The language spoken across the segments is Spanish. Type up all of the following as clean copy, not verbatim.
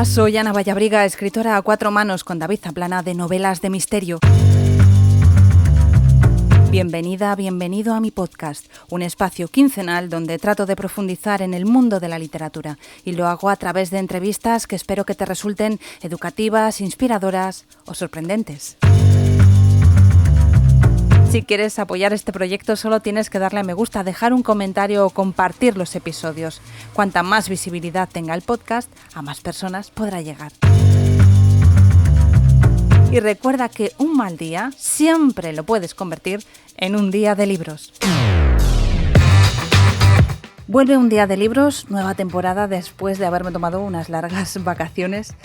Hola, soy Ana Vallabriga, escritora a cuatro manos con David Zaplana de novelas de misterio. Bienvenida, bienvenido a mi podcast, un espacio quincenal donde trato de profundizar en el mundo de la literatura y lo hago a través de entrevistas que espero que te resulten educativas, inspiradoras o sorprendentes. Si quieres apoyar este proyecto solo tienes que darle a me gusta, dejar un comentario o compartir los episodios. Cuanta más visibilidad tenga el podcast, a más personas podrá llegar. Y recuerda que un mal día siempre lo puedes convertir en un día de libros. Vuelve un día de libros, nueva temporada después de haberme tomado unas largas vacaciones.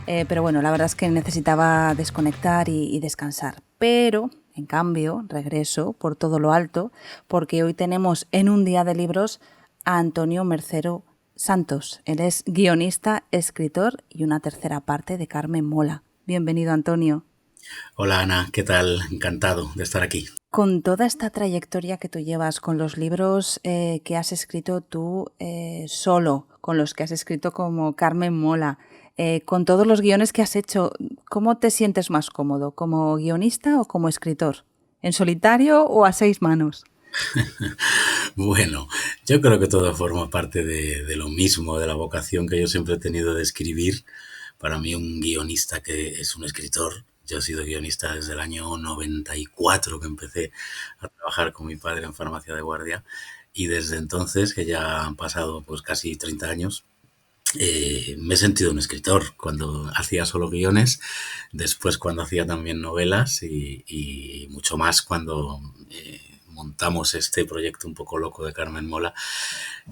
Pero bueno, la verdad es que necesitaba desconectar y descansar. Pero, en cambio, regreso por todo lo alto porque hoy tenemos en un día de libros a Antonio Mercero Santos. Él es guionista, escritor y una tercera parte de Carmen Mola. Bienvenido, Antonio. Hola Ana, ¿qué tal? Encantado de estar aquí. Con toda esta trayectoria que tú llevas, con los libros que has escrito tú solo, con los que has escrito como Carmen Mola, con todos los guiones que has hecho, ¿cómo te sientes más cómodo? ¿Como guionista o como escritor? ¿En solitario o a seis manos? Bueno, yo creo que todo forma parte de lo mismo, de la vocación que yo siempre he tenido de escribir. Para mí un guionista que es un escritor. Yo he sido guionista desde el año 94 que empecé a trabajar con mi padre en farmacia de guardia y desde entonces, que ya han pasado pues casi 30 años, me he sentido un escritor cuando hacía solo guiones, después cuando hacía también novelas y mucho más cuando montamos este proyecto un poco loco de Carmen Mola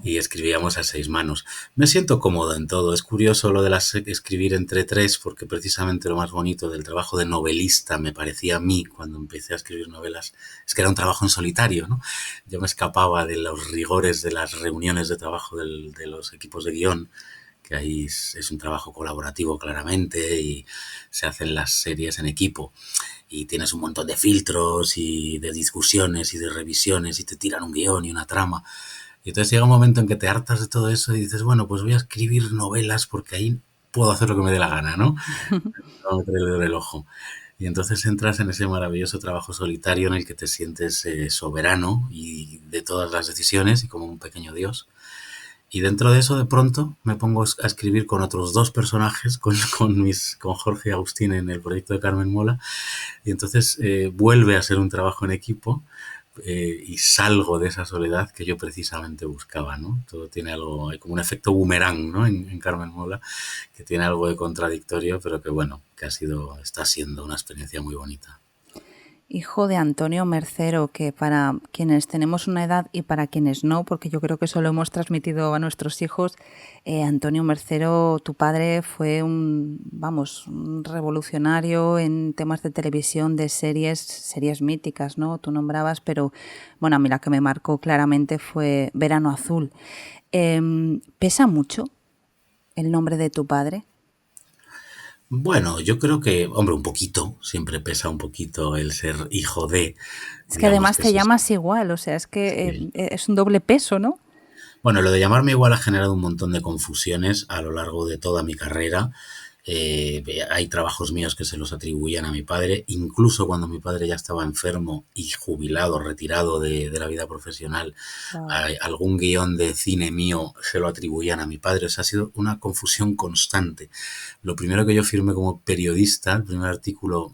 y escribíamos a seis manos. Me siento cómodo en todo. Es curioso lo de escribir entre tres porque precisamente lo más bonito del trabajo de novelista me parecía a mí cuando empecé a escribir novelas es que era un trabajo en solitario, ¿no? Yo me escapaba de los rigores de las reuniones de trabajo de los equipos de guión, que ahí es un trabajo colaborativo claramente y se hacen las series en equipo y tienes un montón de filtros y de discusiones y de revisiones y te tiran un guión y una trama. Y entonces llega un momento en que te hartas de todo eso y dices, bueno, pues voy a escribir novelas porque ahí puedo hacer lo que me dé la gana, ¿no? No meter el dedo en el ojo. Y entonces entras en ese maravilloso trabajo solitario en el que te sientes soberano y de todas las decisiones y como un pequeño dios. Y dentro de eso, de pronto, me pongo a escribir con otros dos personajes, con Jorge y Agustín en el proyecto de Carmen Mola, y entonces vuelve a ser un trabajo en equipo y salgo de esa soledad que yo precisamente buscaba, ¿no? Todo tiene algo, hay como un efecto boomerang, ¿no? En Carmen Mola, que tiene algo de contradictorio, pero que bueno, que está siendo una experiencia muy bonita. Hijo de Antonio Mercero, que para quienes tenemos una edad y para quienes no, porque yo creo que eso lo hemos transmitido a nuestros hijos, Antonio Mercero, tu padre, fue un revolucionario en temas de televisión, de series míticas, ¿no? Tú nombrabas, pero bueno, a mí la que me marcó claramente fue Verano Azul. ¿Pesa mucho el nombre de tu padre? Bueno, yo creo que, hombre, un poquito, siempre pesa un poquito el ser hijo de, Es que digamos además que te eso es, llamas igual, o sea, es que sí. es un doble peso, ¿no? Bueno, lo de llamarme igual ha generado un montón de confusiones a lo largo de toda mi carrera. Hay trabajos míos que se los atribuían a mi padre, incluso cuando mi padre ya estaba enfermo y jubilado, retirado de la vida profesional, Wow. algún guión de cine mío se lo atribuían a mi padre. O sea, ha sido una confusión constante. Lo primero que yo firmé como periodista, el primer artículo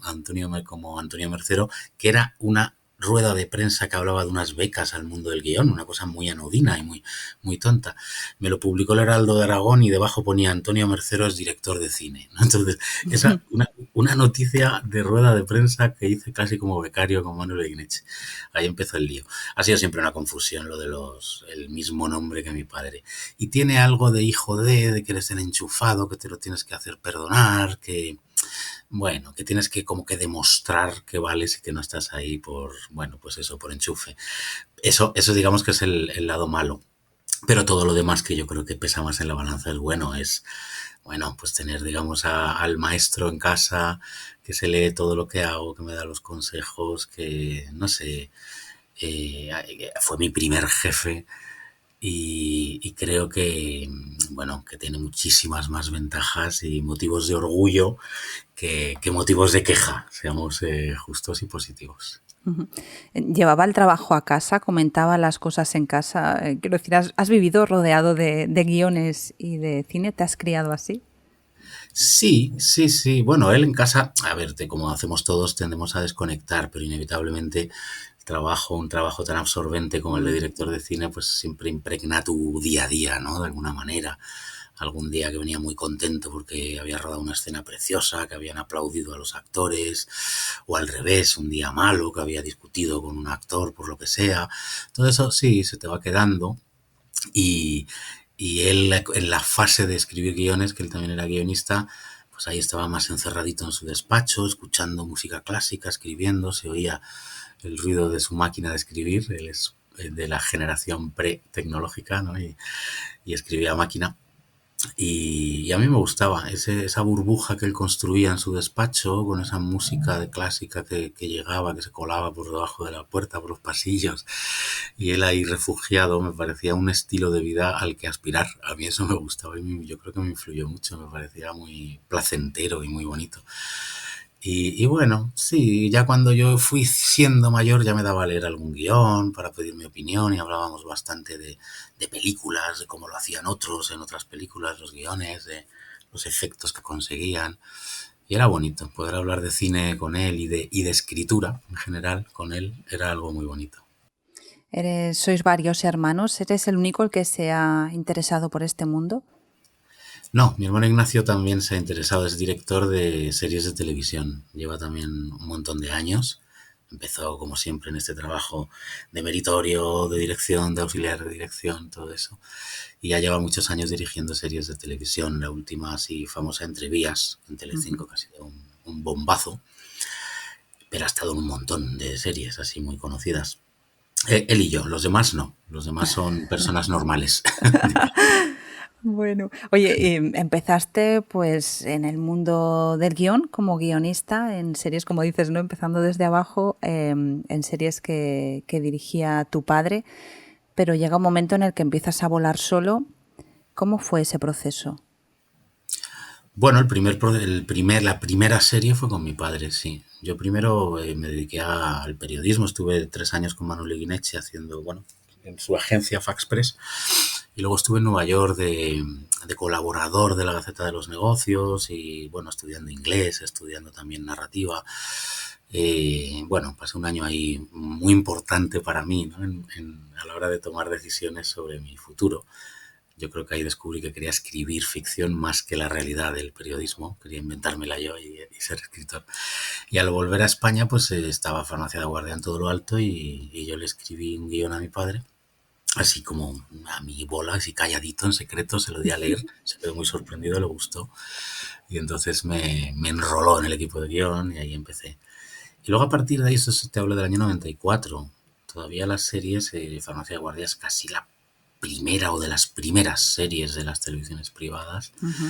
como Antonio Mercero, que era una rueda de prensa que hablaba de unas becas al mundo del guión, una cosa muy anodina y muy tonta. Me lo publicó el Heraldo de Aragón y debajo ponía Antonio Mercero es director de cine, ¿no? Entonces, una noticia de rueda de prensa que hice casi como becario con Manuel Ignech. Ahí empezó el lío. Ha sido siempre una confusión lo de el mismo nombre que mi padre. Y tiene algo de hijo de que eres el enchufado, que te lo tienes que hacer perdonar, que bueno, que tienes que como que demostrar que vales y que no estás ahí por, bueno, pues eso, por enchufe. Eso digamos que es el lado malo. Pero todo lo demás que yo creo que pesa más en la balanza es bueno, bueno, pues tener, digamos, al maestro en casa, que se lee todo lo que hago, que me da los consejos, que, no sé, fue mi primer jefe, y creo que, bueno, que tiene muchísimas más ventajas y motivos de orgullo que motivos de queja, seamos justos y positivos. Ujú. Llevaba el trabajo a casa, comentaba las cosas en casa. Quiero decir, has vivido rodeado de guiones y de cine? ¿Te has criado así? Sí, sí, sí. Bueno, él en casa, a ver, como hacemos todos, tendemos a desconectar, pero inevitablemente un trabajo tan absorbente como el de director de cine, pues siempre impregna tu día a día, ¿no? De alguna manera. Algún día que venía muy contento porque había rodado una escena preciosa, que habían aplaudido a los actores, o al revés, un día malo, que había discutido con un actor por lo que sea. Todo eso sí, se te va quedando y, y él en la fase de escribir guiones, que él también era guionista, pues ahí estaba más encerradito en su despacho, escuchando música clásica, escribiendo, se oía el ruido de su máquina de escribir, él es de la generación pre-tecnológica, ¿no? Y escribía a máquina. Y a mí me gustaba esa burbuja que él construía en su despacho con esa música de clásica que llegaba, que se colaba por debajo de la puerta, por los pasillos. Y él ahí refugiado me parecía un estilo de vida al que aspirar. A mí eso me gustaba y yo creo que me influyó mucho, me parecía muy placentero y muy bonito. Y bueno, sí, ya cuando yo fui siendo mayor ya me daba a leer algún guión para pedir mi opinión y hablábamos bastante de películas, de cómo lo hacían otros en otras películas, los guiones, de los efectos que conseguían. Y era bonito poder hablar de cine con él y de escritura en general con él, era algo muy bonito. Sois varios hermanos. ¿Eres el único el que se ha interesado por este mundo? No, mi hermano Ignacio también se ha interesado, es director de series de televisión. Lleva también un montón de años. Empezó, como siempre, en este trabajo de meritorio, de dirección, de auxiliar de dirección, todo eso. Y ya lleva muchos años dirigiendo series de televisión. La última así famosa, Entrevías, en Ujú. Telecinco, que ha sido un bombazo. Pero ha estado en un montón de series así muy conocidas. Él y yo, los demás no. Los demás son personas normales. Bueno, oye, empezaste pues en el mundo del guión como guionista en series, como dices, ¿no? Empezando desde abajo, en series que dirigía tu padre, pero llega un momento en el que empiezas a volar solo. ¿Cómo fue ese proceso? Bueno, la primera serie fue con mi padre, sí. Yo primero me dediqué al periodismo, estuve 3 años con Manuel Guineche haciendo, bueno, en su agencia Faxpress, y luego estuve en Nueva York de colaborador de la Gaceta de los Negocios y, bueno, estudiando inglés, estudiando también narrativa. Bueno, pasé un año ahí muy importante para mí, ¿no? A la hora de tomar decisiones sobre mi futuro. Yo creo que ahí descubrí que quería escribir ficción más que la realidad del periodismo. Quería inventármela yo y ser escritor. Y al volver a España, pues estaba Farmacia de Guardia en todo lo alto y yo le escribí un guión a mi padre, así como a mi bola, así calladito, en secreto, se lo di a leer. Se quedó muy sorprendido, le gustó. Y entonces me enroló en el equipo de guión y ahí empecé. Y luego a partir de ahí, eso te hablo del año 94. Todavía las series, Farmacia de Guardia es casi la primera o de las primeras series de las televisiones privadas. Ujú.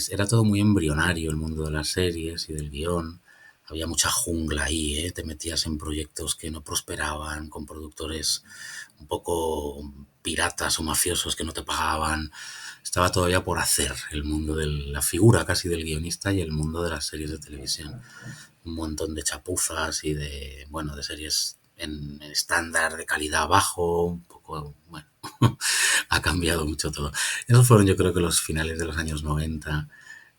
Era todo muy embrionario el mundo de las series y del guión. Había mucha jungla ahí, ¿eh? Te metías en proyectos que no prosperaban, con productores un poco piratas o mafiosos que no te pagaban. Estaba todavía por hacer el mundo de la figura casi del guionista y el mundo de las series de televisión. Un montón de chapuzas y de, bueno, de series en estándar de calidad bajo, un poco, bueno, ha cambiado mucho todo. Esos fueron yo creo que los finales de los años 90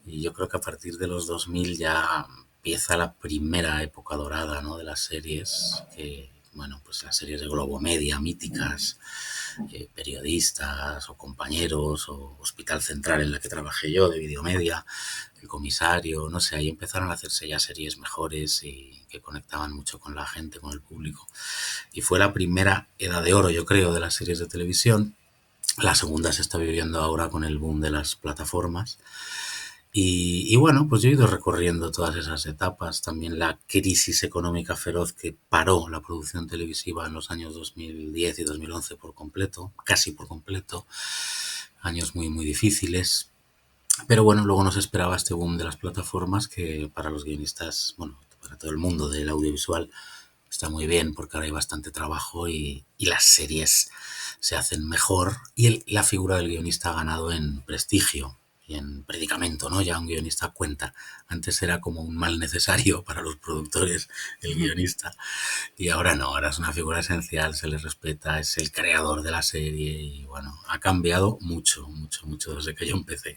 y yo creo que a partir de los 2000 ya empieza la primera época dorada, ¿no? De las series, que, bueno, pues las series de Globo Media, míticas, periodistas o compañeros o Hospital Central en la que trabajé yo, de Videomedia, El Comisario, no sé, ahí empezaron a hacerse ya series mejores y que conectaban mucho con la gente, con el público. Y fue la primera edad de oro, yo creo, de las series de televisión. La segunda se está viviendo ahora con el boom de las plataformas. Y bueno, pues yo he ido recorriendo todas esas etapas. También la crisis económica feroz que paró la producción televisiva en los años 2010 y 2011 por completo, casi por completo. Años muy, muy difíciles. Pero bueno, luego nos esperaba este boom de las plataformas que para los guionistas, bueno, para todo el mundo del audiovisual está muy bien porque ahora hay bastante trabajo y las series se hacen mejor y la figura del guionista ha ganado en prestigio y en predicamento, ¿no? Ya un guionista cuenta. Antes era como un mal necesario para los productores, el guionista, y ahora no, ahora es una figura esencial, se le respeta, es el creador de la serie y bueno, ha cambiado mucho, mucho, mucho desde que yo empecé.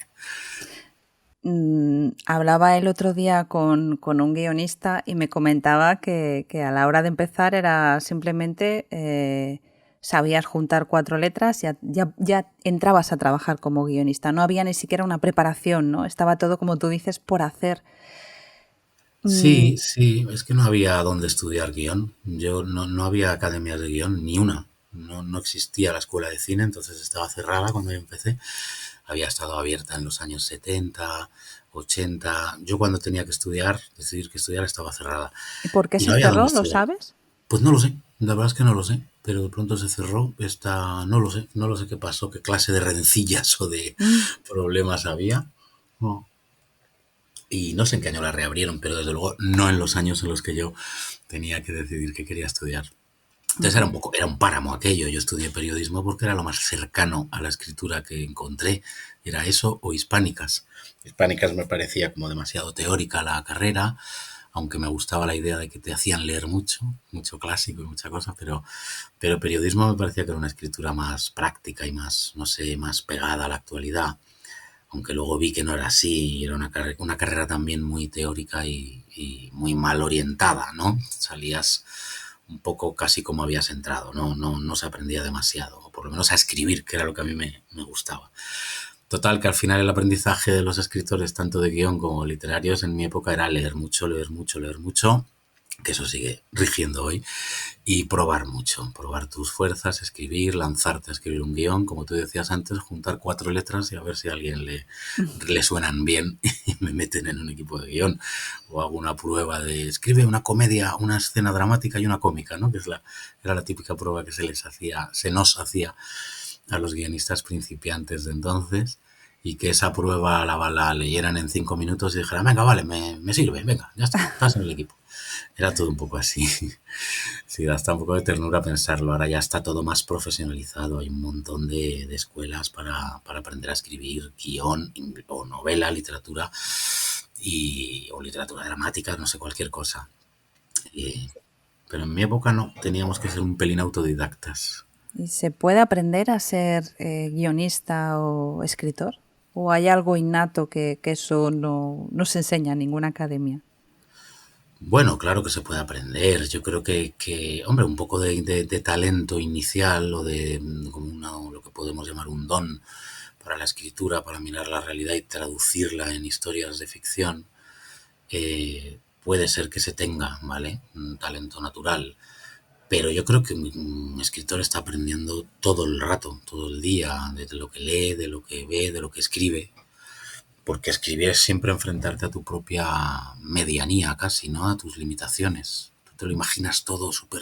Hablaba el otro día con un guionista y me comentaba que a la hora de empezar era simplemente sabías juntar 4 letras, ya entrabas a trabajar como guionista. No había ni siquiera una preparación, ¿no? Estaba todo, como tú dices, por hacer. Sí, sí, es que no había dónde estudiar guión. Yo no había academias de guión, ni una. No existía la escuela de cine, entonces estaba cerrada cuando yo empecé. Había estado abierta en los años 70, 80. Yo cuando tenía que estudiar, decidir que estudiar, estaba cerrada. ¿Y por qué Y no se había dónde cerró? ¿Lo estudiar. sabes? Pues no lo sé, la verdad es que no lo sé, pero de pronto se cerró. No lo sé qué pasó, qué clase de rencillas o de Mm. problemas había. No. Y no sé en qué año la reabrieron, pero desde luego no en los años en los que yo tenía que decidir qué quería estudiar. Entonces Ujú. era un páramo aquello. Yo estudié periodismo porque era lo más cercano a la escritura que encontré. Era eso o hispánicas. Hispánicas me parecía como demasiado teórica la carrera, aunque me gustaba la idea de que te hacían leer mucho, mucho clásico y mucha cosa, pero periodismo me parecía que era una escritura más práctica y más, no sé, más pegada a la actualidad, aunque luego vi que no era así, era una carrera también muy teórica y muy mal orientada, ¿no? Salías un poco casi como habías entrado, no se aprendía demasiado, o por lo menos a escribir, que era lo que a mí me gustaba. Total, que al final el aprendizaje de los escritores, tanto de guión como literarios, en mi época era leer mucho, leer mucho, leer mucho, que eso sigue rigiendo hoy, y probar mucho, probar tus fuerzas, escribir, lanzarte a escribir un guión, como tú decías antes, juntar 4 letras y a ver si a alguien le suenan bien y me meten en un equipo de guión. O hago una prueba de escribe una comedia, una escena dramática y una cómica, ¿no? Que era la típica prueba que se nos hacía a los guionistas principiantes de entonces, y que esa prueba la leyeran en 5 minutos y dijeran, venga, vale, me sirve, venga, ya está, estás en el equipo. Era todo un poco así. Sí, da hasta un poco de ternura pensarlo. Ahora ya está todo más profesionalizado. Hay un montón de escuelas para aprender a escribir guión o novela, literatura o literatura dramática, no sé, cualquier cosa. Y- pero en mi época no, teníamos que ser un pelín autodidactas. ¿Y se puede aprender a ser guionista o escritor? ¿O hay algo innato que eso no se enseña en ninguna academia? Bueno, claro que se puede aprender. Yo creo hombre, un poco de talento inicial o de como lo que podemos llamar un don para la escritura, para mirar la realidad y traducirla en historias de ficción, puede ser que se tenga, ¿vale? Un talento natural. Pero yo creo que un escritor está aprendiendo todo el rato, todo el día, de lo que lee, de lo que ve, de lo que escribe. Porque escribir es siempre enfrentarte a tu propia medianía casi, ¿no? A tus limitaciones. Tú te lo imaginas todo súper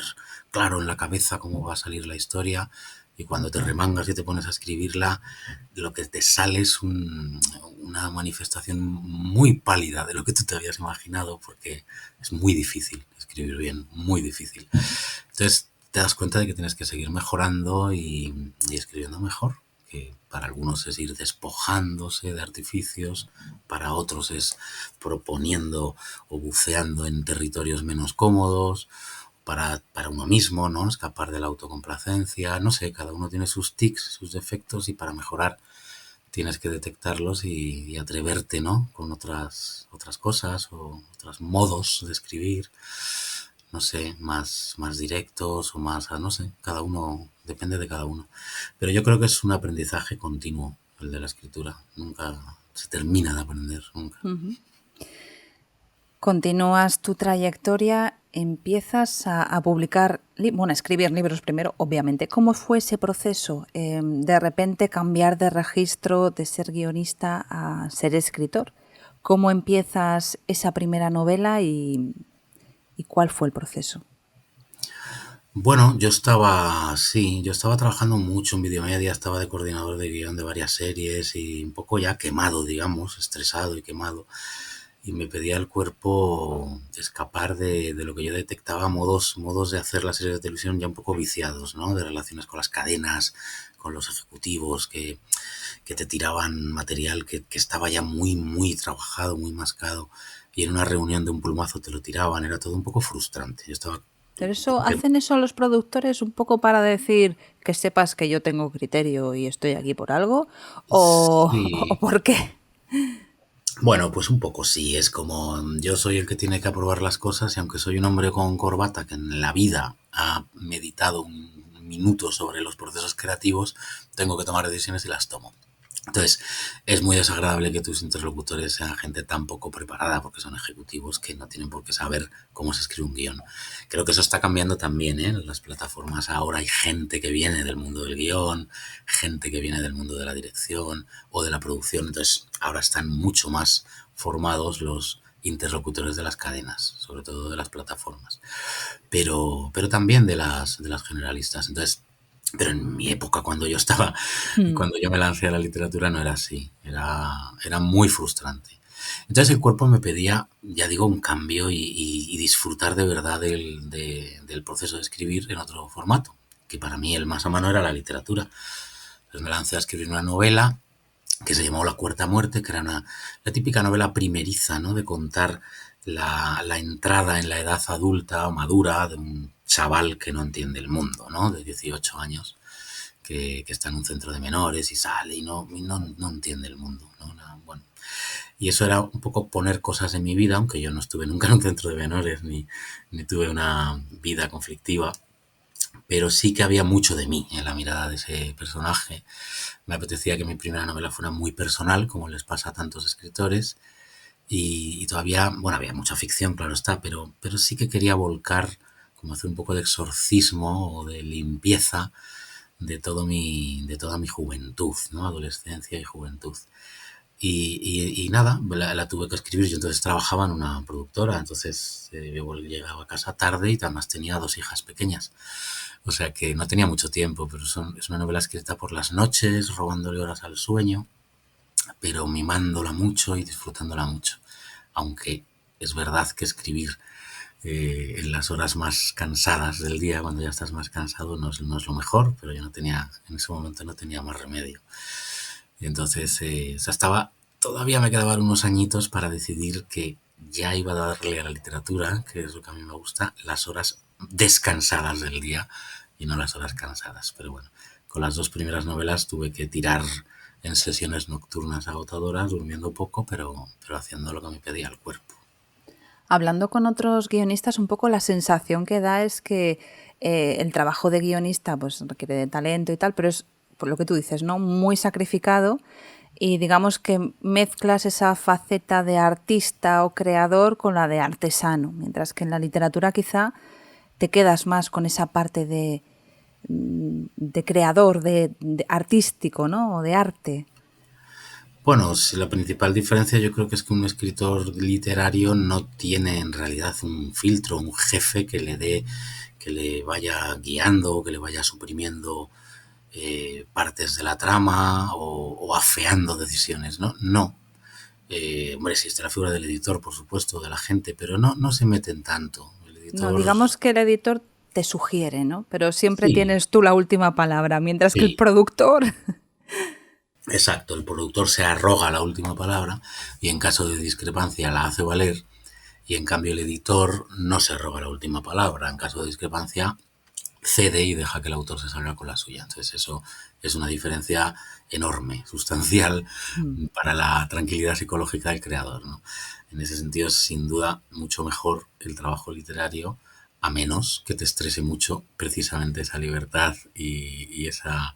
claro en la cabeza cómo va a salir la historia y cuando te remangas y te pones a escribirla, lo que te sale es una manifestación muy pálida de lo que tú te habías imaginado porque es muy difícil escribir bien, muy difícil. Entonces te das cuenta de que tienes que seguir mejorando y escribiendo mejor, que para algunos es ir despojándose de artificios, para otros es proponiendo o buceando en territorios menos cómodos, para uno mismo, ¿no? Escapar de la autocomplacencia, no sé, cada uno tiene sus tics, sus defectos y para mejorar tienes que detectarlos y atreverte, ¿no? Con otras cosas o otros modos de escribir, no sé, más directos o más, no sé, cada uno, depende de cada uno. Pero yo creo que es un aprendizaje continuo el de la escritura, nunca se termina de aprender, nunca. Ujú. Continúas tu trayectoria, empiezas a publicar, bueno, a escribir libros primero, obviamente. ¿Cómo fue ese proceso? De repente cambiar de registro de ser guionista a ser escritor. ¿Cómo empiezas esa primera novela y cuál fue el proceso? Bueno, yo estaba trabajando mucho en Videomedia, estaba de coordinador de guión de varias series y un poco ya quemado, digamos, estresado y quemado. y me pedía el cuerpo escapar de lo que yo detectaba, modos de hacer las series de televisión ya un poco viciados, ¿no? De relaciones con las cadenas, con los ejecutivos, que te tiraban material que estaba ya muy trabajado, muy mascado, y en una reunión de un plumazo te lo tiraban, era todo un poco frustrante. Yo estaba Pero un poco hacen eso los productores un poco para decir que sepas que yo tengo criterio y estoy aquí por algo, o sí. por qué. Bueno, pues un poco sí, es como yo soy el que tiene que aprobar las cosas y aunque soy un hombre con corbata que en la vida ha meditado un minuto sobre los procesos creativos, tengo que tomar decisiones y las tomo. Entonces, es muy desagradable que tus interlocutores sean gente tan poco preparada, porque son ejecutivos que no tienen por qué saber cómo se escribe un guión. Creo que eso está cambiando también, ¿eh? En las plataformas ahora hay gente que viene del mundo del guión, gente que viene del mundo de la dirección o de la producción. Entonces, ahora están mucho más formados los interlocutores de las cadenas, sobre todo de las plataformas, pero también de las generalistas. Entonces, pero en mi época, cuando yo estaba, Hmm. cuando yo me lancé a la literatura, no era así. Era muy frustrante. Entonces el cuerpo me pedía, ya digo, un cambio y disfrutar de verdad del proceso de escribir en otro formato, que para mí el más a mano era la literatura. Entonces me lancé a escribir una novela que se llamó La Cuarta Muerte, que era la típica novela primeriza, ¿no? De contar la entrada en la edad adulta o madura de un chaval que no entiende el mundo, ¿no? De 18 años, que está en un centro de menores y sale y no entiende el mundo, ¿no? Bueno, y eso era un poco poner cosas en mi vida, aunque yo no estuve nunca en un centro de menores ni tuve una vida conflictiva, pero sí que había mucho de mí en la mirada de ese personaje. Me apetecía que mi primera novela fuera muy personal, como les pasa a tantos escritores, y todavía, bueno, había mucha ficción, claro está, pero sí que quería volcar, como hacer un poco de exorcismo o de limpieza de toda mi juventud, ¿no? Adolescencia y juventud. Y nada, la tuve que escribir. Yo entonces trabajaba en una productora, entonces yo llegaba a casa tarde y además tenía 2 hijas pequeñas. O sea que no tenía mucho tiempo, pero es una novela escrita por las noches, robándole horas al sueño, pero mimándola mucho y disfrutándola mucho. Aunque es verdad que escribir en las horas más cansadas del día, cuando ya estás más cansado, no es lo mejor, pero yo no tenía, en ese momento no tenía más remedio. Y entonces, o sea, todavía me quedaban unos añitos para decidir que ya iba a darle a la literatura, que es lo que a mí me gusta, las horas descansadas del día y no las horas cansadas. Pero bueno, con las 2 primeras novelas tuve que tirar en sesiones nocturnas agotadoras, durmiendo poco, pero haciendo lo que me pedía el cuerpo. Hablando con otros guionistas, un poco la sensación que da es que el trabajo de guionista pues requiere de talento y tal, pero es, por lo que tú dices, ¿no? Muy sacrificado y digamos que mezclas esa faceta de artista o creador con la de artesano, mientras que en la literatura quizá te quedas más con esa parte de creador, de artístico, ¿no? O de arte. Bueno, si la principal diferencia yo creo que es que un escritor literario no tiene en realidad un filtro, un jefe que le vaya guiando, que le vaya suprimiendo partes de la trama o afeando decisiones, ¿no? No. Hombre, existe la figura del editor, por supuesto, de la gente, pero no se meten tanto. El No, editor, digamos que el editor te sugiere, ¿no? Pero siempre sí, tienes tú la última palabra, mientras que el sí, productor... exacto. El productor se arroga la última palabra y en caso de discrepancia la hace valer. Y en cambio el editor no se arroga la última palabra. En caso de discrepancia cede y deja que el autor se salga con la suya. Entonces eso es una diferencia enorme, sustancial para la tranquilidad psicológica del creador, ¿no? En ese sentido es sin duda mucho mejor el trabajo literario, a menos que te estrese mucho precisamente esa libertad y esa,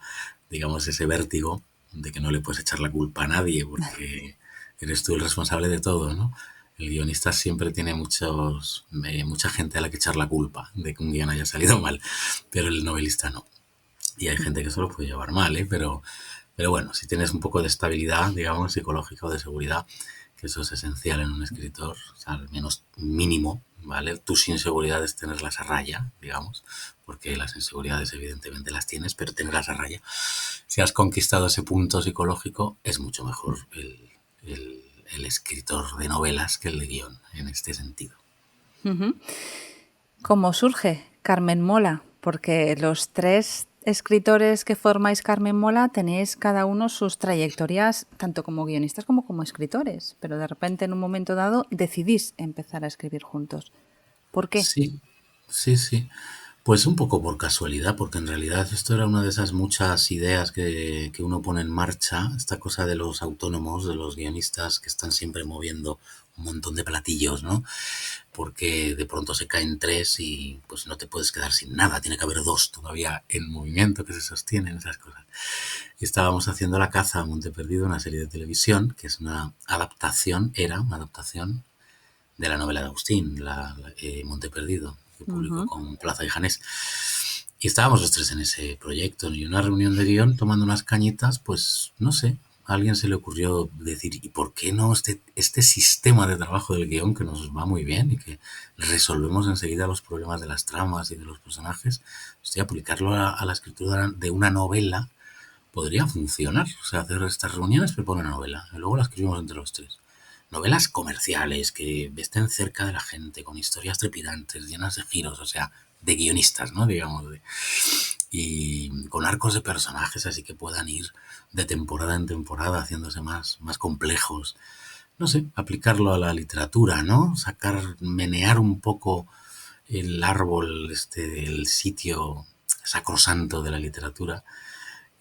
digamos, ese vértigo de que no le puedes echar la culpa a nadie porque eres tú el responsable de todo, ¿no? El guionista siempre tiene mucha gente a la que echar la culpa de que un guion haya salido mal, pero el novelista no. Y hay gente que eso lo puede llevar mal, ¿eh? Pero bueno, si tienes un poco de estabilidad, digamos, psicológica o de seguridad, que eso es esencial en un escritor, o sea, al menos mínimo, ¿vale? Tus inseguridades tenerlas a raya, digamos, porque las inseguridades evidentemente las tienes, pero tenerlas a raya. Si has conquistado ese punto psicológico, es mucho mejor el escritor de novelas que el de guión, en este sentido. Ujú. ¿Cómo surge Carmen Mola? Porque los tres escritores que formáis Carmen Mola tenéis cada uno sus trayectorias, tanto como guionistas como escritores, pero de repente en un momento dado decidís empezar a escribir juntos. ¿Por qué? Sí, sí, sí. Pues un poco por casualidad, porque en realidad esto era una de esas muchas ideas que uno pone en marcha, esta cosa de los autónomos, de los guionistas que están siempre moviendo un montón de platillos, ¿no? Porque de pronto se caen tres y pues no te puedes quedar sin nada, tiene que haber dos todavía en movimiento que se sostienen, esas cosas. Y estábamos haciendo La caza a Monte Perdido, una serie de televisión, que es era una adaptación de la novela de Agustín, Monte Perdido, que publicó Ujú. con Plaza y Janés. Y estábamos los tres en ese proyecto y en una reunión de guión tomando unas cañitas, pues no sé, a alguien se le ocurrió decir, ¿y por qué no este sistema de trabajo del guión que nos va muy bien y que resolvemos enseguida los problemas de las tramas y de los personajes, hostia, aplicarlo a la escritura de una novela podría funcionar? O sea, hacer estas reuniones, propone una novela y luego la escribimos entre los tres. Novelas comerciales que estén cerca de la gente, con historias trepidantes, llenas de giros, o sea, de guionistas, ¿no? Digamos, y con arcos de personajes así que puedan ir de temporada en temporada haciéndose más complejos. No sé, aplicarlo a la literatura, ¿no? Menear un poco el árbol, el sitio sacrosanto de la literatura,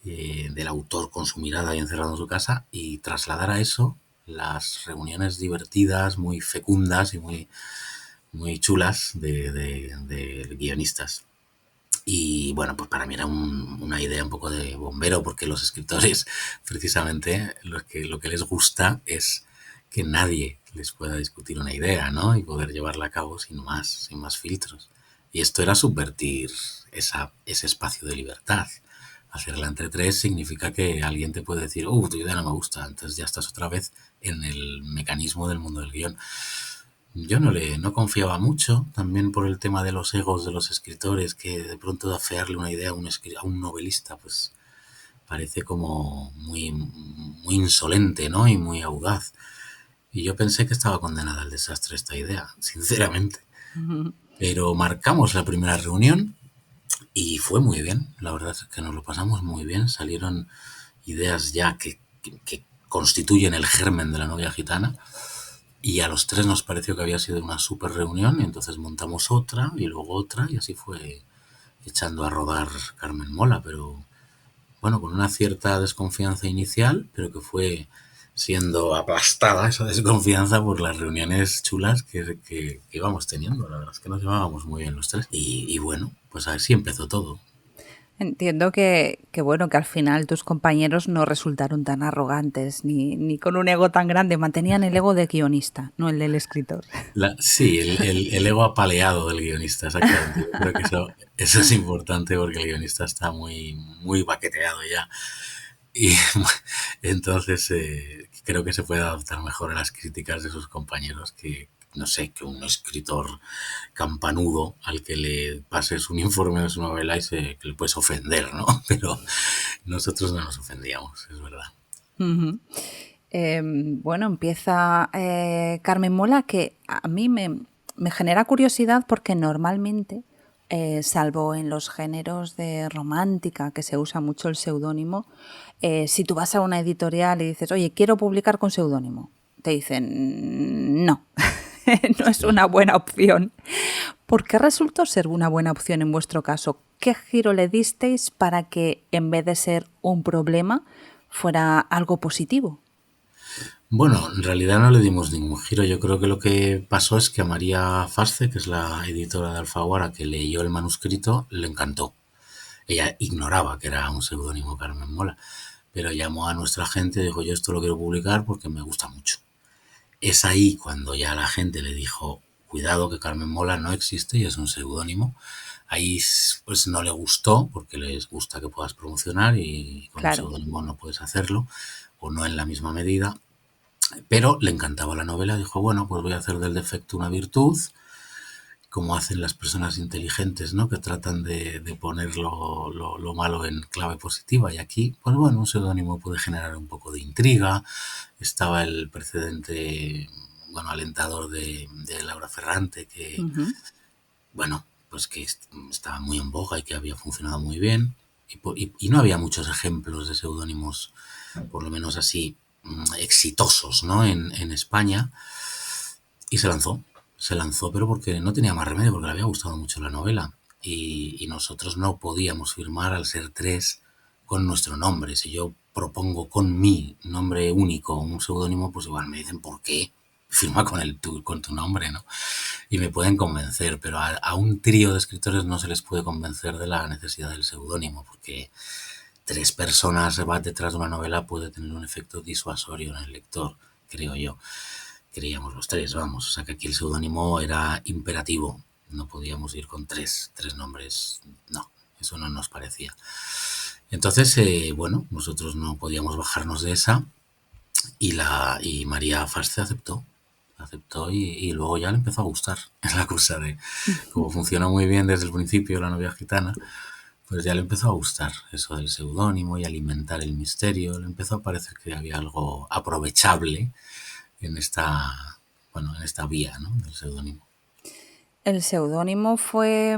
del autor con su mirada ahí encerrado en su casa, y trasladar a eso las reuniones divertidas, muy fecundas y muy chulas de guionistas. Y bueno, pues para mí era una idea un poco de bombero, porque los escritores, precisamente, lo que les gusta es que nadie les pueda discutir una idea, ¿no? Y poder llevarla a cabo sin más filtros. Y esto era subvertir ese espacio de libertad. Hacerla entre tres significa que alguien te puede decir, tu idea no me gusta, entonces ya estás otra vez en el mecanismo del mundo del guión. Yo no confiaba mucho, también por el tema de los egos de los escritores, que de pronto de afearle una idea a un novelista, pues parece como muy insolente, ¿no? Y muy audaz. Y yo pensé que estaba condenada al desastre esta idea, sinceramente. Ujú. Pero marcamos la primera reunión y fue muy bien. La verdad es que nos lo pasamos muy bien. Salieron ideas ya que constituyen el germen de la novia gitana. Y a los tres nos pareció que había sido una súper reunión, y entonces montamos otra y luego otra, y así fue echando a rodar Carmen Mola, pero bueno, con una cierta desconfianza inicial, pero que fue siendo aplastada esa desconfianza por las reuniones chulas que íbamos teniendo. La verdad es que nos llevábamos muy bien los tres. Y bueno, pues así empezó todo. Entiendo que, bueno, que al final tus compañeros no resultaron tan arrogantes ni con un ego tan grande. Mantenían el ego de guionista, no el del escritor. Sí, el ego apaleado del guionista, exactamente. Yo creo que eso es importante, porque el guionista está muy baqueteado ya. Y entonces creo que se puede adaptar mejor a las críticas de sus compañeros que, no sé, que un escritor campanudo al que le pases un informe de su novela que le puedes ofender, ¿no? Pero nosotros no nos ofendíamos, es verdad. Ujú. Bueno, empieza Carmen Mola, que a mí me genera curiosidad porque normalmente, salvo en los géneros de romántica, que se usa mucho el seudónimo, si tú vas a una editorial y dices, oye, quiero publicar con seudónimo, te dicen, no, no es una buena opción. ¿Por qué resultó ser una buena opción en vuestro caso? ¿Qué giro le disteis para que, en vez de ser un problema, fuera algo positivo? Bueno, en realidad no le dimos ningún giro. Yo creo que lo que pasó es que a María Fasce, que es la editora de Alfaguara, que leyó el manuscrito, le encantó. Ella ignoraba que era un seudónimo Carmen Mola, pero llamó a nuestra gente y dijo, yo esto lo quiero publicar porque me gusta mucho. Es ahí cuando ya la gente le dijo, cuidado que Carmen Mola no existe y es un seudónimo. Ahí pues no le gustó, porque les gusta que puedas promocionar y con un Claro. seudónimo no puedes hacerlo, o no en la misma medida. Pero le encantaba la novela, dijo, bueno, pues voy a hacer del defecto una virtud. como hacen las personas inteligentes, ¿no? Que tratan de poner lo malo en clave positiva. Y aquí, pues bueno, un seudónimo puede generar un poco de intriga. Estaba el precedente, bueno, alentador de Laura Ferrante, que, Ujú. bueno, pues que estaba muy en boga y que había funcionado muy bien. Y no había muchos ejemplos de seudónimos, por lo menos así, exitosos, ¿no? En España. Y se lanzó, pero porque no tenía más remedio, porque le había gustado mucho la novela. Y nosotros no podíamos firmar al ser tres con nuestro nombre. Si yo propongo con mi nombre único un seudónimo, pues igual me dicen, ¿por qué? Firma con tu nombre, ¿no? Y me pueden convencer, pero a un trío de escritores no se les puede convencer de la necesidad del seudónimo, porque tres personas va detrás de una novela puede tener un efecto disuasorio en el lector, creo yo. Creíamos los tres, vamos. O sea que aquí el seudónimo era imperativo. No podíamos ir con tres nombres. No, eso no nos parecía. Entonces, bueno, nosotros no podíamos bajarnos de esa y María Fasce aceptó y luego ya le empezó a gustar. Es la cosa de, como funcionó muy bien desde el principio la novia gitana, pues ya le empezó a gustar eso del seudónimo y alimentar el misterio. Le empezó a parecer que había algo aprovechable en esta, bueno, en esta vía, ¿no? Del seudónimo. El seudónimo fue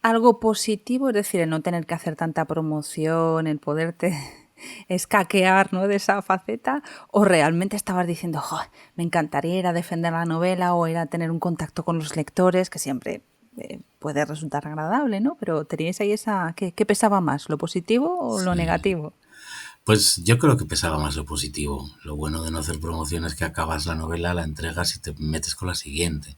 algo positivo, es decir, el no tener que hacer tanta promoción, el poderte escaquear, ¿no?, de esa faceta, o realmente estabas diciendo, "Jo, me encantaría ir a defender la novela o ir a tener un contacto con los lectores", que siempre puede resultar agradable, ¿no? Pero teníais ahí esa... ¿Qué pesaba más, lo positivo o lo Sí. negativo? Pues yo creo que pesaba más lo positivo. Lo bueno de no hacer promoción es que acabas la novela, la entregas y te metes con la siguiente.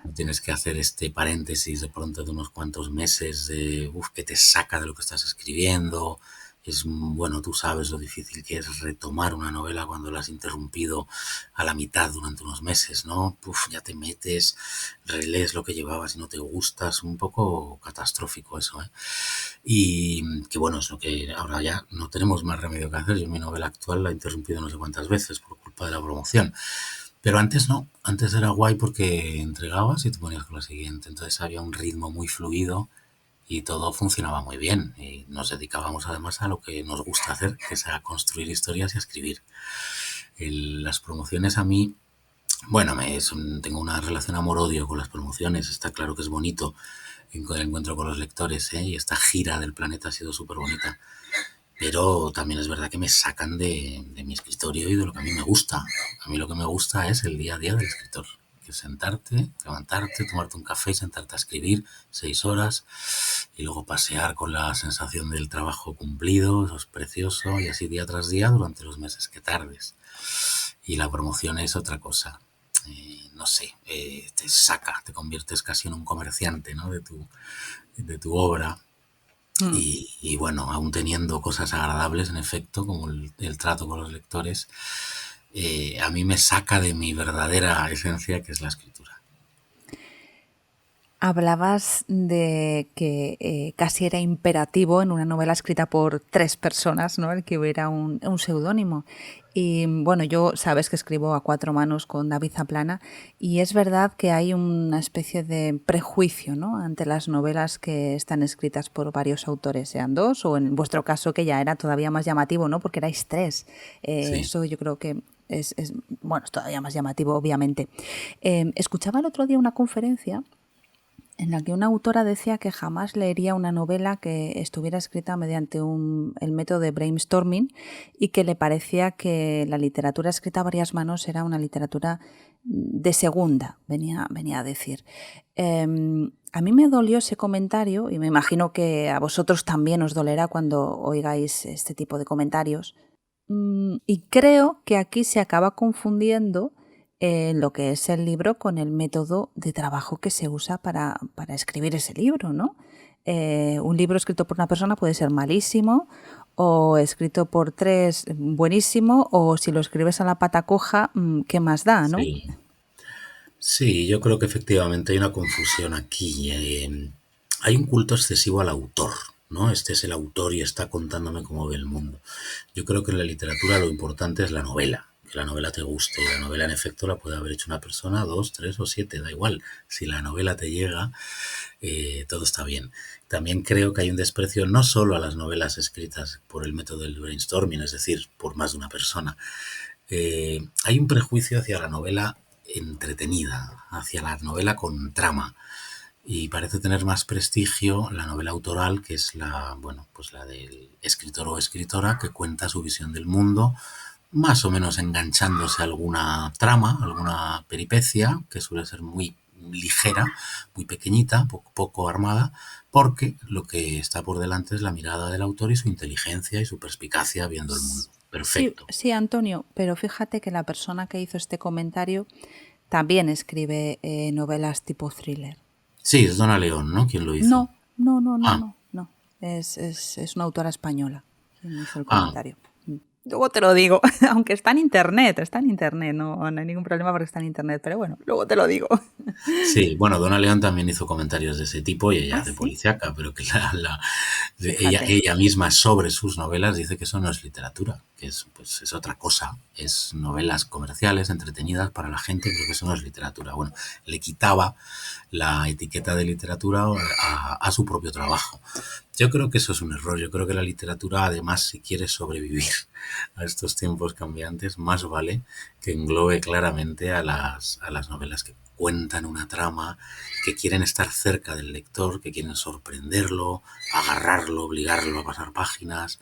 No tienes que hacer este paréntesis de pronto de unos cuantos meses de que te saca de lo que estás escribiendo. Es bueno, tú sabes lo difícil que es retomar una novela cuando la has interrumpido a la mitad durante unos meses, ¿no? Ya te metes, relees lo que llevabas y no te gusta, es un poco catastrófico eso, ¿eh? Y que bueno, es lo que ahora ya no tenemos más remedio que hacer. Yo mi novela actual la he interrumpido no sé cuántas veces por culpa de la promoción. Pero antes no, antes era guay porque entregabas y te ponías con la siguiente. Entonces había un ritmo muy fluido y todo funcionaba muy bien. Y nos dedicábamos además a lo que nos gusta hacer, que es a construir historias y a escribir. Las promociones a mí, bueno, tengo una relación amor-odio con las promociones. Está claro que es bonito el encuentro con los lectores, ¿eh? Y esta gira del planeta ha sido súper bonita. Pero también es verdad que me sacan de mi escritorio y de lo que a mí me gusta. A mí lo que me gusta es el día a día del escritor. Que es sentarte, levantarte, tomarte un café y sentarte a escribir 6 horas y luego pasear con la sensación del trabajo cumplido, eso es precioso, y así día tras día durante los meses que tardes. Y la promoción es otra cosa. No sé, te saca, te conviertes casi en un comerciante, ¿no?, de tu obra. Mm. Y bueno, aún teniendo cosas agradables, en efecto, como el trato con los lectores, a mí me saca de mi verdadera esencia, que es la escritura. Hablabas de que casi era imperativo en una novela escrita por tres personas, ¿no?, el que hubiera un seudónimo. Y bueno, yo sabes que escribo a cuatro manos con David Zaplana y es verdad que hay una especie de prejuicio, ¿no?, ante las novelas que están escritas por varios autores, sean dos o en vuestro caso que ya era todavía más llamativo, ¿no?, porque erais tres. Sí, Eso yo creo que bueno, es todavía más llamativo, obviamente. Escuchaba el otro día una conferencia en la que una autora decía que jamás leería una novela que estuviera escrita mediante el método de brainstorming y que le parecía que la literatura escrita a varias manos era una literatura de segunda, venía a decir. A mí me dolió ese comentario y me imagino que a vosotros también os dolerá cuando oigáis este tipo de comentarios. Y creo que aquí se acaba confundiendo lo que es el libro con el método de trabajo que se usa para escribir ese libro, ¿no? Un libro escrito por una persona puede ser malísimo, o escrito por tres, buenísimo, o si lo escribes a la pata coja, ¿qué más da, no? sí. Sí, yo creo que efectivamente hay una confusión aquí. Hay un culto excesivo al autor, ¿no? Este es el autor y está contándome cómo ve el mundo. Yo creo que en la literatura lo importante es la novela. que la novela te guste. Y la novela, en efecto, la puede haber hecho una persona, dos, tres o siete, da igual. Si la novela te llega, todo está bien. También creo que hay un desprecio no solo a las novelas escritas por el método del brainstorming, es decir, por más de una persona. Hay un prejuicio hacia la novela entretenida, hacia la novela con trama. Y parece tener más prestigio la novela autoral, que es la, bueno, pues la del escritor o escritora que cuenta su visión del mundo, más o menos enganchándose a alguna trama, alguna peripecia, que suele ser muy ligera, muy pequeñita, poco armada, porque lo que está por delante es la mirada del autor y su inteligencia y su perspicacia viendo el mundo. Sí, Perfecto. sí, Antonio, pero fíjate que la persona que hizo este comentario también escribe novelas tipo thriller. Sí, es Donna León, ¿no? ¿Quién lo hizo? No, no, no, no, Ah, no, no. Es una autora española quien hizo el ah, comentario. Luego te lo digo, aunque está en internet, no, no hay ningún problema porque está en internet, pero bueno, luego te lo digo. sí, bueno, Donna León también hizo comentarios de ese tipo y ella Ah, hace sí, policíaca, pero que fíjate. ella misma sobre sus novelas dice que eso no es literatura, que es, pues, es otra cosa, es novelas comerciales, entretenidas para la gente, pero que eso no es literatura. Bueno, le quitaba la etiqueta de literatura a su propio trabajo. Yo creo que eso es un error. Yo creo que la literatura, además, si quiere sobrevivir a estos tiempos cambiantes, más vale que englobe claramente a las novelas que cuentan una trama, que quieren estar cerca del lector, que quieren sorprenderlo, agarrarlo, obligarlo a pasar páginas,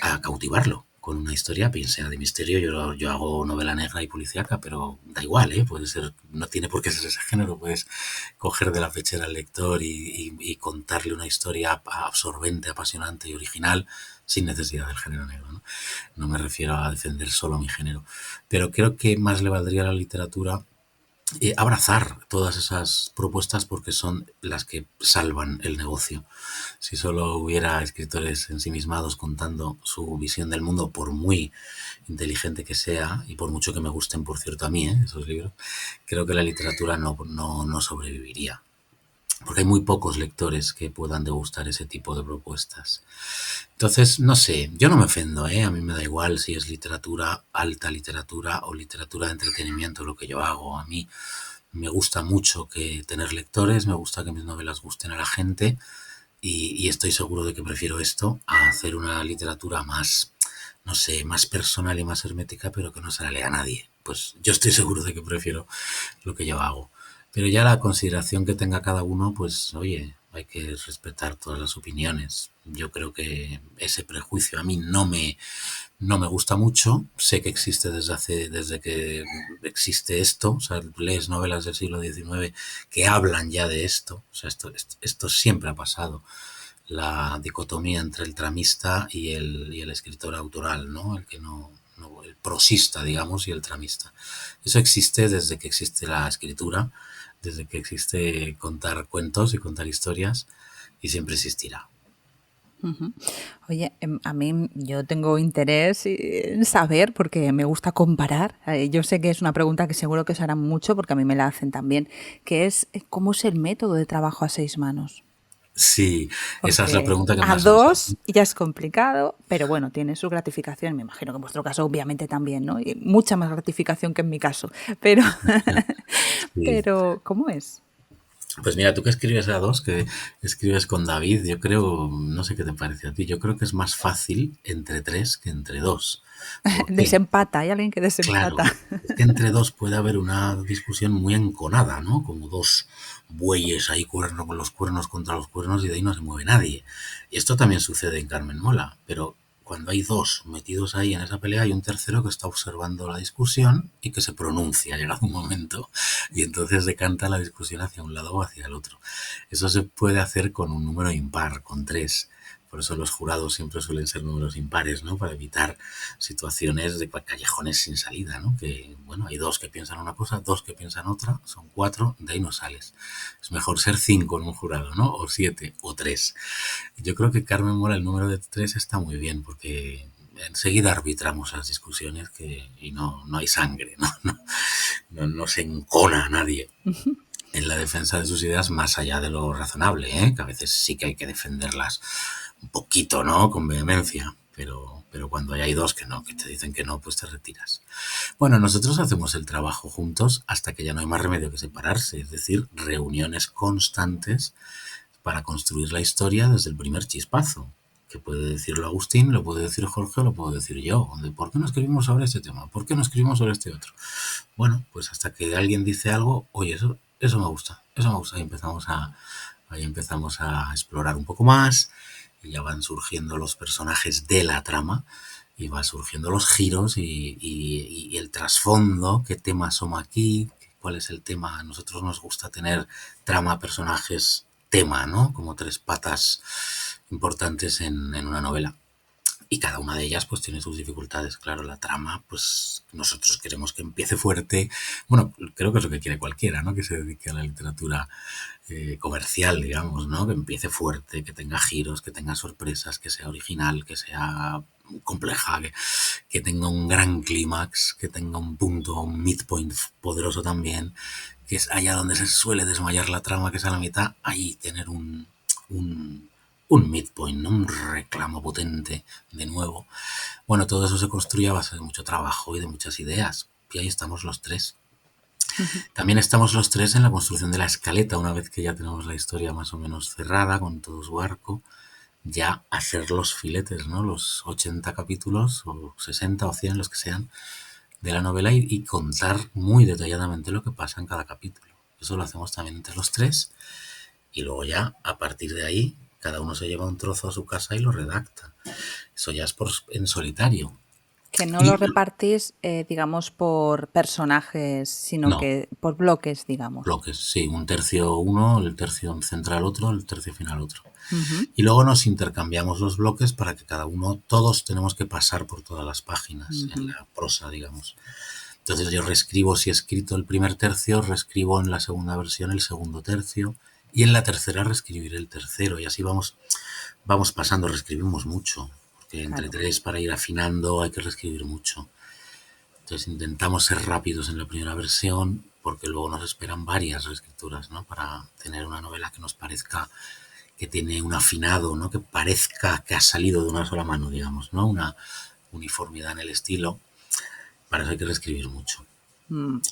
a cautivarlo con una historia, bien sea de misterio. Yo hago novela negra y policíaca, pero da igual, ¿eh? Puede ser, no tiene por qué ser ese género. Puedes coger de la pechera al lector y contarle una historia absorbente, apasionante y original sin necesidad del género negro, ¿no? No me refiero a defender solo mi género, pero creo que más le valdría a la literatura abrazar todas esas propuestas porque son las que salvan el negocio. Si solo hubiera escritores ensimismados contando su visión del mundo, por muy inteligente que sea, y por mucho que me gusten, por cierto, a mí, esos libros, creo que la literatura no sobreviviría. Porque hay muy pocos lectores que puedan degustar ese tipo de propuestas. Entonces, no sé, yo no me ofendo, ¿eh? A mí me da igual si es literatura, alta literatura o literatura de entretenimiento lo que yo hago. A mí me gusta mucho que tener lectores, me gusta que mis novelas gusten a la gente y estoy seguro de que prefiero esto a hacer una literatura más, no sé, más personal y más hermética, pero que no se la lea a nadie. Pues yo estoy seguro de que prefiero lo que yo hago. Pero ya la consideración que tenga cada uno, pues oye, hay que respetar todas las opiniones. Yo creo que ese prejuicio a mí no me gusta mucho. Sé que existe desde que existe esto. O sea, lees novelas del siglo XIX que hablan ya de esto. O sea, esto siempre ha pasado. La dicotomía entre el tramista y el escritor autoral, ¿no? El que no, el prosista, digamos, y el tramista. Eso existe desde que existe la escritura, desde que existe contar cuentos y contar historias, y siempre existirá. Ujú. Oye, a mí yo tengo interés en saber porque me gusta comparar. Yo sé que es una pregunta que seguro que os harán mucho porque a mí me la hacen también, que es ¿cómo es el método de trabajo a seis manos? Sí, esa es la Porque pregunta que a más me gusta. dos ya es complicado, pero bueno, tiene su gratificación. Me imagino que en vuestro caso obviamente también, ¿no? Y mucha más gratificación que en mi caso. Pero, Sí. pero ¿cómo es? Pues mira, tú que escribes a dos, que escribes con David, yo creo, no sé qué te parece a ti, yo creo que es más fácil entre tres que entre dos. ¿Por qué? Desempata, hay alguien que Claro, desempata. es que entre dos puede haber una discusión muy enconada, ¿no? Como dos bueyes ahí cuerno con los cuernos contra los cuernos y de ahí no se mueve nadie. Y esto también sucede en Carmen Mola, pero cuando hay dos metidos ahí en esa pelea, hay un tercero que está observando la discusión y que se pronuncia, llegado un momento, y entonces decanta la discusión hacia un lado o hacia el otro. Eso se puede hacer con un número impar, con tres. Por eso los jurados siempre suelen ser números impares, ¿no? Para evitar situaciones de callejones sin salida, ¿no? Que, bueno, hay dos que piensan una cosa, dos que piensan otra, son cuatro, de ahí no sales. Es mejor ser cinco en un jurado, ¿no? O siete, o tres. Yo creo que Carmen Mola, el número de tres está muy bien, porque enseguida arbitramos las discusiones y no hay sangre, no se encona a nadie en la defensa de sus ideas más allá de lo razonable, ¿eh? Que a veces sí que hay que defenderlas un poquito, ¿no? Con vehemencia, pero cuando ya hay dos que no, que te dicen que no, pues te retiras. Bueno, nosotros hacemos el trabajo juntos hasta que ya no hay más remedio que separarse, es decir, reuniones constantes para construir la historia desde el primer chispazo, que puede decirlo Agustín, lo puede decir Jorge, lo puedo decir yo. ¿Por qué no escribimos sobre este tema? ¿Por qué no escribimos sobre este otro? Bueno, pues hasta que alguien dice algo, oye, eso me gusta, ahí empezamos a explorar un poco más y ya van surgiendo los personajes de la trama y van surgiendo los giros y el trasfondo, qué temas son aquí, cuál es el tema. A nosotros nos gusta tener trama, personajes, tema, ¿no? Como tres patas importantes en una novela. Y cada una de ellas pues tiene sus dificultades. Claro, la trama, pues nosotros queremos que empiece fuerte. Bueno, creo que es lo que quiere cualquiera, ¿no? Que se dedique a la literatura comercial, digamos, ¿no? Que empiece fuerte, que tenga giros, que tenga sorpresas, que sea original, que sea compleja, que tenga un gran clímax, que tenga un punto, un midpoint poderoso también, que es allá donde se suele desmayar la trama, que es a la mitad, ahí tener un midpoint, ¿no? Un reclamo potente de nuevo. Bueno, todo eso se construye a base de mucho trabajo y de muchas ideas. Y ahí estamos los tres. También estamos los tres en la construcción de la escaleta, una vez que ya tenemos la historia más o menos cerrada, con todo su arco, ya hacer los filetes, ¿no? Los 80 capítulos, o 60 o 100, los que sean, de la novela y contar muy detalladamente lo que pasa en cada capítulo. Eso lo hacemos también entre los tres y luego ya, a partir de ahí, cada uno se lleva un trozo a su casa y lo redacta. Eso ya es en solitario. Que no lo repartís, digamos, por personajes, sino No, que por bloques, digamos. bloques, sí, un tercio uno, el tercio central otro, el tercio final otro. Y luego nos intercambiamos los bloques para que cada uno, todos tenemos que pasar por todas las páginas en la prosa, digamos. Entonces yo reescribo, si he escrito el primer tercio, reescribo en la segunda versión el segundo tercio y en la tercera reescribiré el tercero y así vamos pasando, reescribimos mucho, porque entre tres para ir afinando hay que reescribir mucho. Entonces intentamos ser rápidos en la primera versión porque luego nos esperan varias reescrituras, ¿no? Para tener una novela que nos parezca que tiene un afinado, ¿no? Que parezca que ha salido de una sola mano, digamos, ¿no? Una uniformidad en el estilo. Para eso hay que reescribir mucho.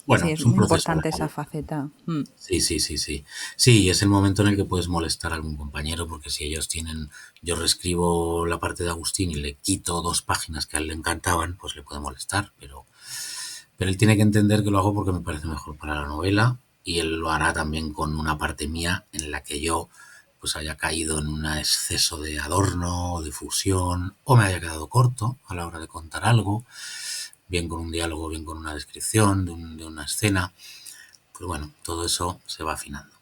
Bueno, sí, es muy importante esa faceta. Sí. Sí, es el momento en el que puedes molestar a algún compañero, porque si ellos tienen, yo reescribo la parte de Agustín y le quito 2 páginas que a él le encantaban, pues le puede molestar, pero él tiene que entender que lo hago porque me parece mejor para la novela y él lo hará también con una parte mía en la que yo pues haya caído en un exceso de adorno, de fusión, o me haya quedado corto a la hora de contar algo, bien con un diálogo, bien con una descripción de una escena. Pues bueno, todo eso se va afinando.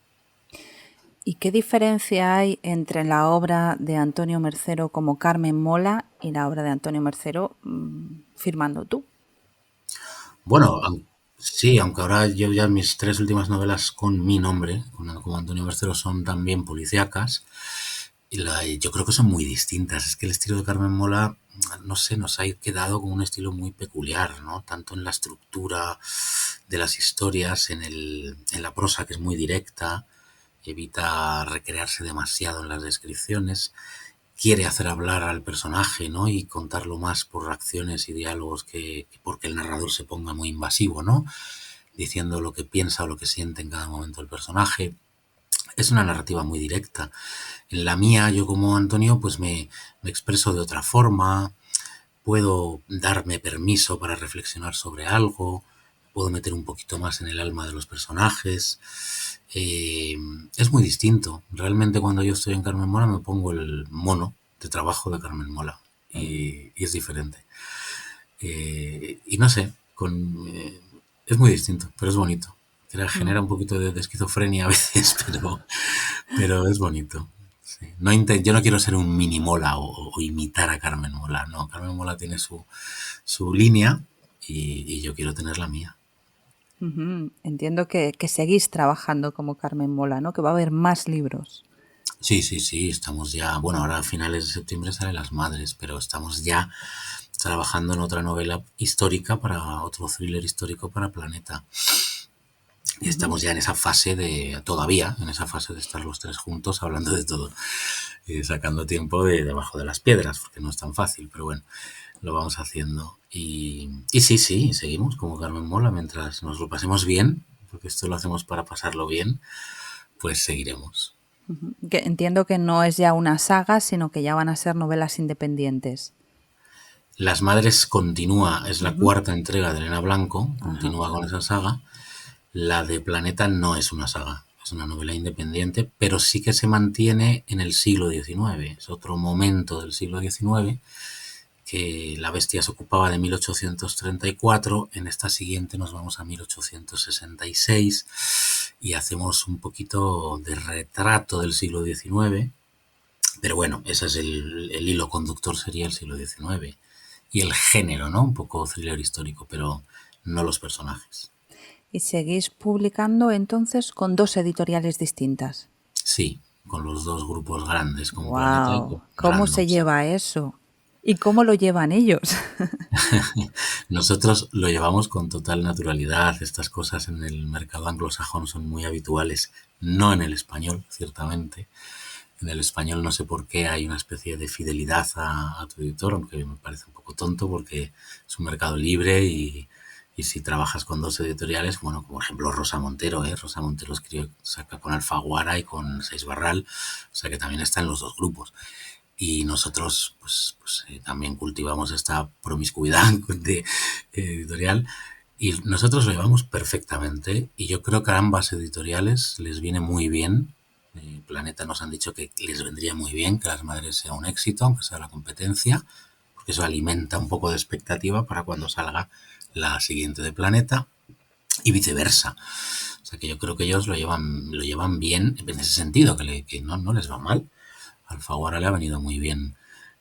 ¿Y qué diferencia hay entre la obra de Antonio Mercero como Carmen Mola y la obra de Antonio Mercero firmando tú? Bueno, sí, aunque ahora yo ya mis 3 últimas novelas con mi nombre, como Antonio Mercero, son también policíacas, y yo creo que son muy distintas. Es que el estilo de Carmen Mola, no sé, nos ha quedado con un estilo muy peculiar, ¿no? Tanto en la estructura de las historias, en la prosa, que es muy directa, evita recrearse demasiado en las descripciones, quiere hacer hablar al personaje, ¿no? Y contarlo más por acciones y diálogos que porque el narrador se ponga muy invasivo, ¿no? Diciendo lo que piensa o lo que siente en cada momento el personaje. Es una narrativa muy directa. En la mía, yo como Antonio, pues me expreso de otra forma, puedo darme permiso para reflexionar sobre algo, puedo meter un poquito más en el alma de los personajes. Es muy distinto. Realmente cuando yo estoy en Carmen Mola me pongo el mono de trabajo de Carmen Mola y es diferente. Y no sé, es muy distinto, pero es bonito. Genera un poquito de esquizofrenia a veces, pero es bonito. Sí. Yo no quiero ser un mini Mola o imitar a Carmen Mola. No, Carmen Mola tiene su línea y yo quiero tener la mía. Entiendo que seguís trabajando como Carmen Mola, ¿no? Que va a haber más libros. Sí, estamos ya, bueno, ahora a finales de septiembre sale Las Madres, pero estamos ya trabajando en otra novela histórica otro thriller histórico para Planeta. Y estamos ya en esa fase todavía en esa fase de estar los tres juntos hablando de todo, sacando tiempo de debajo de las piedras, porque no es tan fácil, pero bueno, lo vamos haciendo. Y sí, sí, seguimos como Carmen Mola mientras nos lo pasemos bien, porque esto lo hacemos para pasarlo bien, pues seguiremos. Que entiendo que no es ya una saga, sino que ya van a ser novelas independientes. Las Madres continúa, es la Ujú. cuarta entrega de Elena Blanco, Ajá. continúa con esa saga. La de Planeta no es una saga, es una novela independiente, pero sí que se mantiene en el siglo XIX. Es otro momento del siglo XIX que La Bestia se ocupaba de 1834, en esta siguiente nos vamos a 1866 y hacemos un poquito de retrato del siglo XIX, pero bueno, ese es el hilo conductor, sería el siglo XIX. Y el género, ¿no? Un poco thriller histórico, pero no los personajes. Y seguís publicando entonces con dos editoriales distintas. Sí, con los dos grupos grandes como Planeta y ¡Wow! con ¿Cómo se Random. lleva eso? ¿Y cómo lo llevan ellos? Nosotros lo llevamos con total naturalidad. Estas cosas en el mercado anglosajón son muy habituales, no en el español, ciertamente. En el español no sé por qué hay una especie de fidelidad a tu editor, aunque me parece un poco tonto porque es un mercado libre y si trabajas con dos editoriales, bueno, como por ejemplo Rosa Montero, ¿eh? Rosa Montero escribe, saca con Alfaguara y con Seis Barral, o sea que también está en los dos grupos. Y nosotros también cultivamos esta promiscuidad de editorial y nosotros lo llevamos perfectamente y yo creo que a ambas editoriales les viene muy bien. Planeta nos han dicho que les vendría muy bien que Las Madres sea un éxito, aunque sea la competencia, porque eso alimenta un poco de expectativa para cuando salga la siguiente de Planeta y viceversa. O sea que yo creo que ellos lo llevan bien en ese sentido, que no les va mal. Alfaguara le ha venido muy bien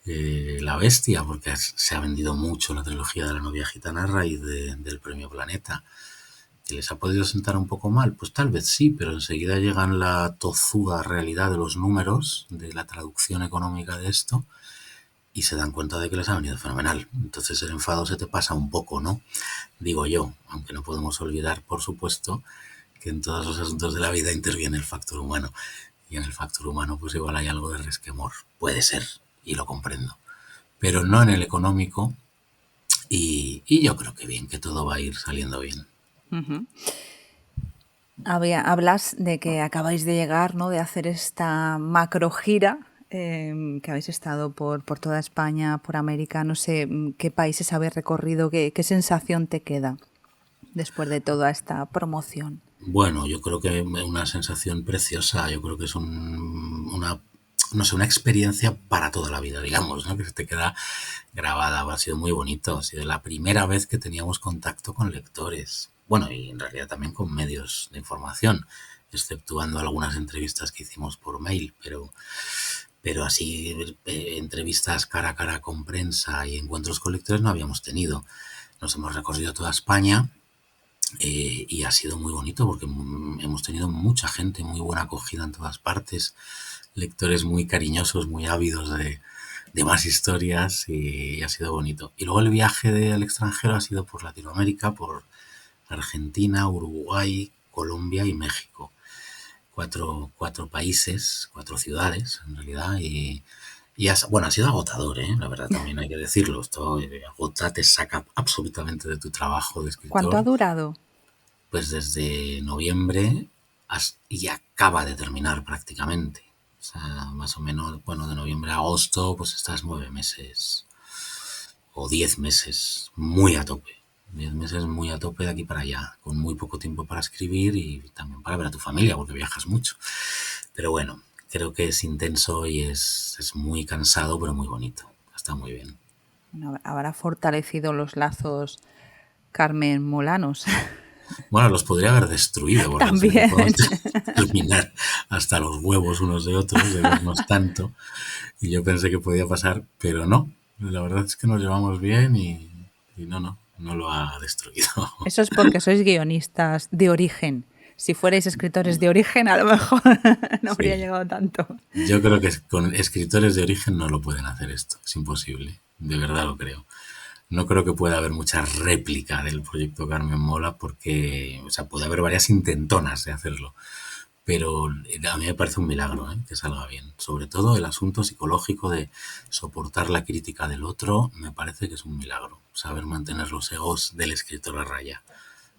La Bestia, porque se ha vendido mucho la trilogía de la novia gitana a raíz del premio Planeta. ¿Que les ha podido sentar un poco mal? Pues tal vez sí, pero enseguida llegan la tozuda realidad de los números, de la traducción económica de esto, y se dan cuenta de que les ha venido fenomenal. Entonces el enfado se te pasa un poco, ¿no? Digo yo, aunque no podemos olvidar, por supuesto, que en todos los asuntos de la vida interviene el factor humano. Y en el factor humano pues igual hay algo de resquemor. Puede ser, y lo comprendo. Pero no en el económico y yo creo que bien, que todo va a ir saliendo bien. Ujú. Hablas de que acabáis de llegar, ¿no? De hacer esta macro gira, que habéis estado por toda España, por América, no sé qué países habéis recorrido, qué sensación te queda después de toda esta promoción. Bueno, yo creo que una sensación preciosa, yo creo que es una, no sé, una experiencia para toda la vida, digamos, ¿no? Que se te queda grabada, ha sido muy bonito, ha sido la primera vez que teníamos contacto con lectores, bueno, y en realidad también con medios de información, exceptuando algunas entrevistas que hicimos por mail, pero así entrevistas cara a cara con prensa y encuentros con lectores no habíamos tenido. Nos hemos recorrido toda España y ha sido muy bonito porque hemos tenido mucha gente, muy buena acogida en todas partes, lectores muy cariñosos, muy ávidos de más historias y ha sido bonito. Y luego el viaje al extranjero ha sido por Latinoamérica, por Argentina, Uruguay, Colombia y México. Cuatro países, cuatro ciudades en realidad bueno, ha sido agotador, ¿eh? La verdad también hay que decirlo. Esto agota, te saca absolutamente de tu trabajo de ¿Cuánto ha escritor durado? pues desde noviembre y acaba de terminar prácticamente. O sea, más o menos, bueno, de noviembre a agosto, pues estás 9 meses o 10 meses muy a tope. 10 meses muy a tope de aquí para allá, con muy poco tiempo para escribir y también para ver a tu familia, porque viajas mucho. Pero bueno, creo que es intenso y es muy cansado, pero muy bonito. Está muy bien. Bueno, habrá fortalecido los lazos Carmen Molanos. Bueno, los podría haber destruido porque en serio podemos También. terminar hasta los huevos unos de otros, de vernos tanto. Y yo pensé que podía pasar, pero no. La verdad es que nos llevamos bien y no lo ha destruido. Eso es porque sois guionistas de origen. Si fuerais escritores de origen, a lo mejor no habría Sí. llegado tanto. Yo creo que con escritores de origen no lo pueden hacer esto. Es imposible. De verdad lo creo. No creo que pueda haber mucha réplica del proyecto Carmen Mola porque, o sea, puede haber varias intentonas de hacerlo, pero a mí me parece un milagro, ¿eh? Que salga bien. Sobre todo el asunto psicológico de soportar la crítica del otro, me parece que es un milagro. Saber mantener los egos del escritor a raya.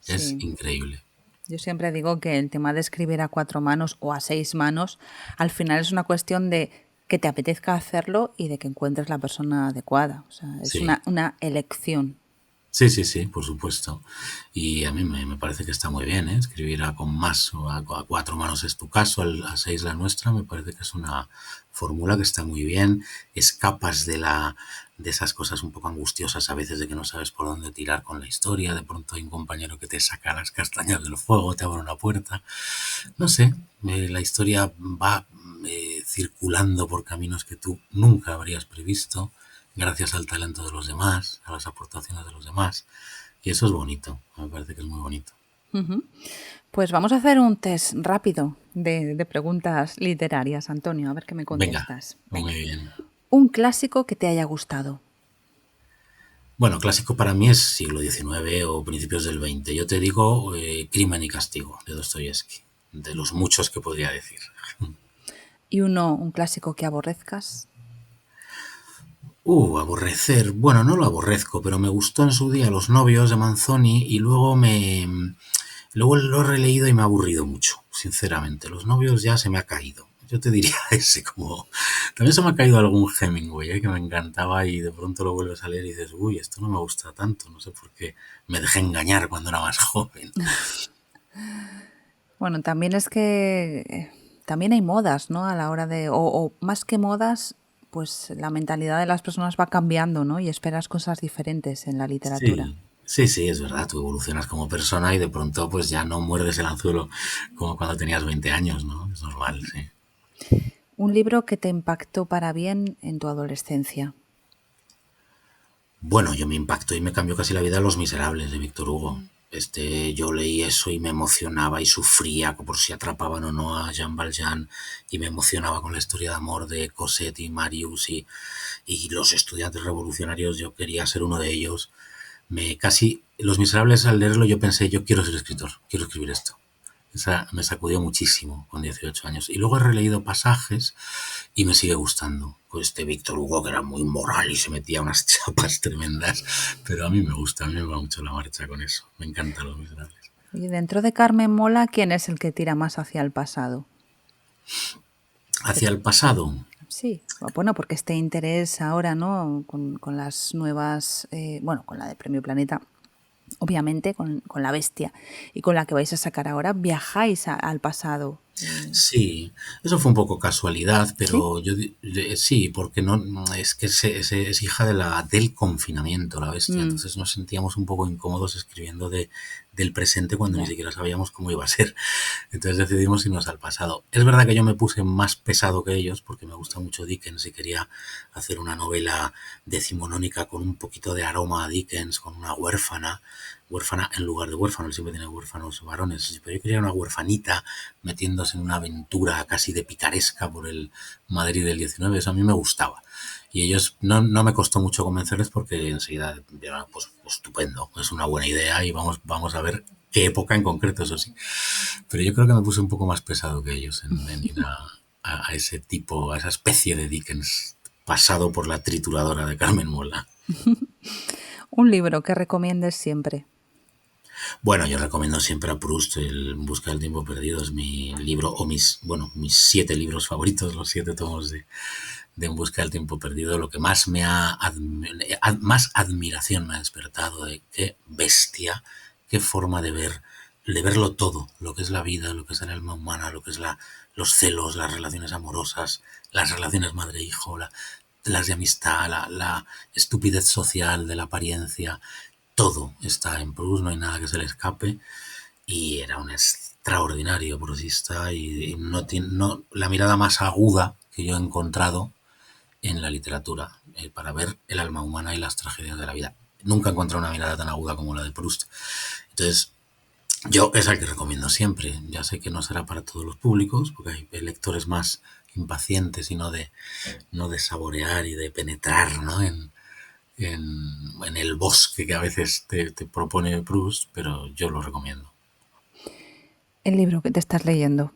Es Sí. increíble. Yo siempre digo que el tema de escribir a 4 manos o a 6 manos, al final es una cuestión de que te apetezca hacerlo y de que encuentres la persona adecuada. O sea, es Sí. una elección. Sí, sí, sí, por supuesto. Y a mí me parece que está muy bien, ¿eh? Escribir con más o a 4 manos es tu caso, a 6 la nuestra, me parece que es una fórmula que está muy bien. Escapas de esas cosas un poco angustiosas a veces de que no sabes por dónde tirar con la historia. De pronto hay un compañero que te saca las castañas del fuego, te abre una puerta. No sé, la historia va circulando por caminos que tú nunca habrías previsto, gracias al talento de los demás, a las aportaciones de los demás. Y eso es bonito, me parece que es muy bonito. Pues vamos a hacer un test rápido de preguntas literarias, Antonio, a ver qué me Venga, contestas. muy Venga. bien. Un clásico que te haya gustado. Bueno, clásico para mí es siglo XIX o principios del XX. Yo te digo Crimen y Castigo, de Dostoyevsky, de los muchos que podría decir. Y uno, un clásico que aborrezcas. Aborrecer. Bueno, no lo aborrezco, pero me gustó en su día Los novios de Manzoni y luego lo he releído y me ha aburrido mucho, sinceramente. Los novios ya se me ha caído. Yo te diría ese como... También se me ha caído algún Hemingway, que me encantaba y de pronto lo vuelves a leer y dices, uy, esto no me gusta tanto, no sé por qué me dejé engañar cuando era más joven. Bueno, también es que también hay modas, ¿no? A la hora de, o más que modas, pues la mentalidad de las personas va cambiando, ¿no? Y esperas cosas diferentes en la literatura. Sí, sí, sí, es verdad, tú evolucionas como persona y de pronto pues ya no muerdes el anzuelo como cuando tenías 20 años, ¿no? Es normal, sí. Un libro que te impactó para bien en tu adolescencia. Bueno, yo me impactó y me cambió casi la vida Los Miserables de Víctor Hugo. Yo leí eso y me emocionaba y sufría por si atrapaban o no a Jean Valjean y me emocionaba con la historia de amor de Cosette y Marius y los estudiantes revolucionarios. Yo quería ser uno de ellos. Los Miserables al leerlo yo pensé, yo quiero ser escritor, quiero escribir esto. Esa me sacudió muchísimo con 18 años. Y luego he releído pasajes y me sigue gustando. Pues Víctor Hugo, que era muy moral y se metía unas chapas tremendas, pero a mí me gusta, a mí me va mucho la marcha con eso. Me encantan Los Miserables. Y dentro de Carmen Mola, ¿quién es el que tira más hacia el pasado? Hacia el pasado. Sí, bueno, porque este interés ahora, ¿no? Con las nuevas, bueno, con la de Premio Planeta, obviamente, con la bestia y con la que vais a sacar ahora, viajáis al pasado. Sí, eso fue un poco casualidad, ¿Sí? pero sí, porque no es que es hija del confinamiento, la bestia. Mm, Entonces nos sentíamos un poco incómodos escribiendo del presente cuando ni ya. siquiera sabíamos cómo iba a ser. Entonces decidimos irnos al pasado. Es verdad que yo me puse más pesado que ellos porque me gusta mucho Dickens y quería hacer una novela decimonónica con un poquito de aroma a Dickens, con una huérfana en lugar de huérfano, él siempre tiene huérfanos varones, pero yo quería una huérfanita metiéndose en una aventura casi de picaresca por el Madrid del 19, eso a mí me gustaba. Y ellos no me costó mucho convencerles porque enseguida, pues estupendo, es una buena idea y vamos a ver qué época en concreto, eso sí. Pero yo creo que me puse un poco más pesado que ellos en ir a ese tipo, a esa especie de Dickens pasado por la trituradora de Carmen Mola. Un libro que recomiendes siempre. Bueno, yo recomiendo siempre a Proust, el En busca del tiempo perdido, es mi libro, o mis 7 libros favoritos, los 7 tomos de En busca del tiempo perdido, lo que más más admiración me ha despertado de qué bestia, qué forma de verlo todo, lo que es la vida, lo que es el alma humana, lo que es los celos, las relaciones amorosas, las relaciones madre-hijo, las de amistad, la estupidez social de la apariencia, todo está en Proust, no hay nada que se le escape y era un extraordinario prosista y no tiene la mirada más aguda que yo he encontrado en la literatura para ver el alma humana y las tragedias de la vida. Nunca he encontrado una mirada tan aguda como la de Proust. Entonces, yo es el que recomiendo siempre. Ya sé que no será para todos los públicos, porque hay lectores más impacientes y no de saborear y de penetrar, ¿no? en el bosque que a veces te propone Proust, pero yo lo recomiendo. El libro que te estás leyendo.